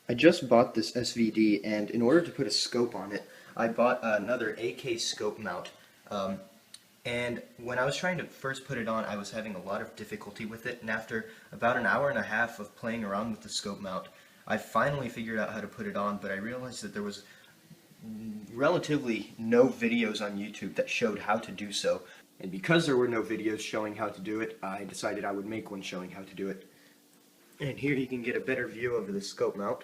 I just bought this SVD, and in order to put a scope on it, I bought another AK scope mount. And when I was trying to first put it on, I was having a lot of difficulty with it, and after about an hour and a half of playing around with the scope mount, I finally figured out how to put it on, but I realized that there was relatively no videos on YouTube that showed how to do so. And because there were no videos showing how to do it, I decided I would make one showing how to do it. And here you can get a better view of the scope mount.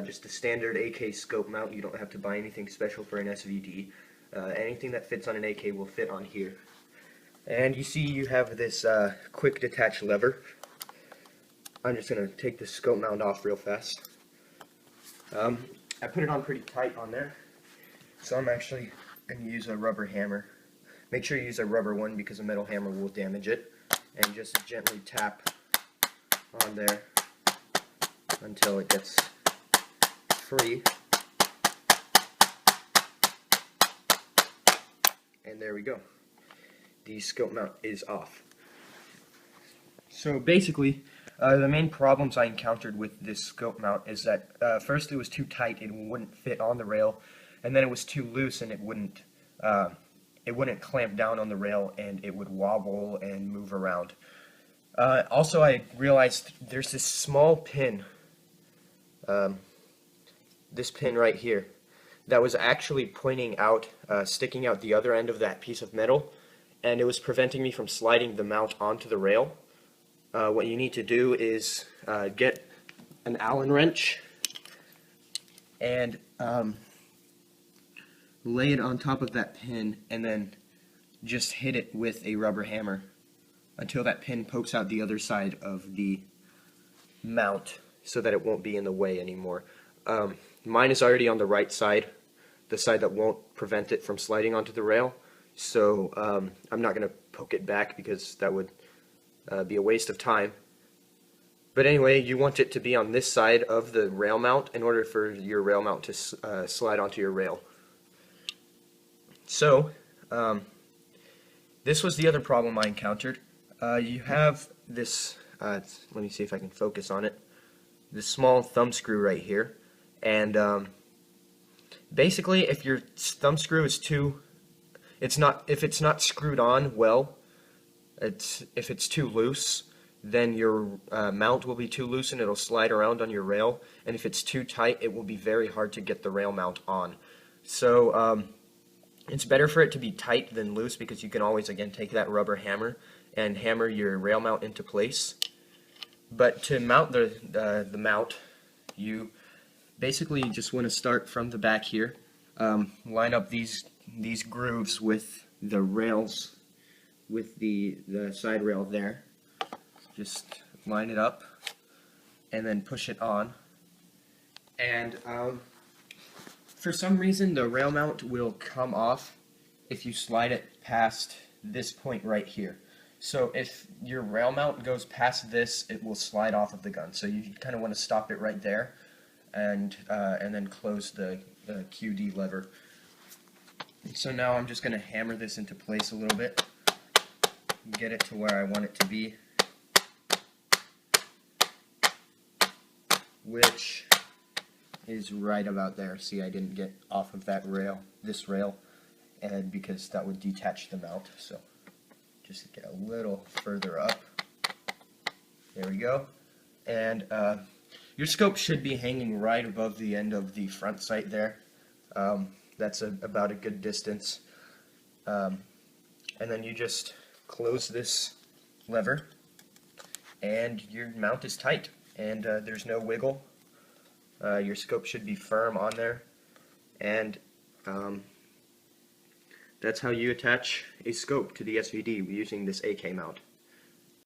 Just a standard AK scope mount. You don't have to buy anything special for an SVD. Anything that fits on an AK will fit on here. And you see you have this quick detach lever. I'm just going to take the scope mount off real fast. I put it on pretty tight on there, so I'm actually going to use a rubber hammer. Make sure you use a rubber one because a metal hammer will damage it. And just gently tap on there until it gets free. And there we go. The scope mount is off. So basically, the main problems I encountered with this scope mount is that first it was too tight, it wouldn't fit on the rail, and then it was too loose and it wouldn't clamp down on the rail, and it would wobble and move around. Also, I realized there's this small pin, this pin right here, that was actually pointing out, sticking out the other end of that piece of metal, and it was preventing me from sliding the mount onto the rail. What you need to do is get an Allen wrench and lay it on top of that pin, and then just hit it with a rubber hammer until that pin pokes out the other side of the mount so that it won't be in the way anymore. Mine is already on the right side, the side that won't prevent it from sliding onto the rail, so I'm not going to poke it back because that would be a waste of time. But anyway, you want it to be on this side of the rail mount in order for your rail mount to slide onto your rail. So, this was the other problem I encountered. You have this, let me see if I can focus on it, this small thumb screw right here, and basically if your thumb screw is if it's not screwed on well, if it's too loose, then your mount will be too loose and it'll slide around on your rail, and if it's too tight, it will be very hard to get the rail mount on. So it's better for it to be tight than loose, because you can always again take that rubber hammer and hammer your rail mount into place. But to mount the mount, you basically just want to start from the back here, line up these grooves with the rails, with the side rail there. Just line it up and then push it on, and for some reason the rail mount will come off if you slide it past this point right here. So if your rail mount goes past this, it will slide off of the gun. So you kind of want to stop it right there, and then close the QD lever. So now I'm just going to hammer this into place a little bit, get it to where I want it to be, which is right about there. See, I didn't get off of that rail, this rail, and because that would detach the mount. So just get a little further up. There we go. And your scope should be hanging right above the end of the front sight there. That's about a good distance. And then you just close this lever, and your mount is tight, and there's no wiggle. Your scope should be firm on there, and that's how you attach a scope to the SVD using this AK mount.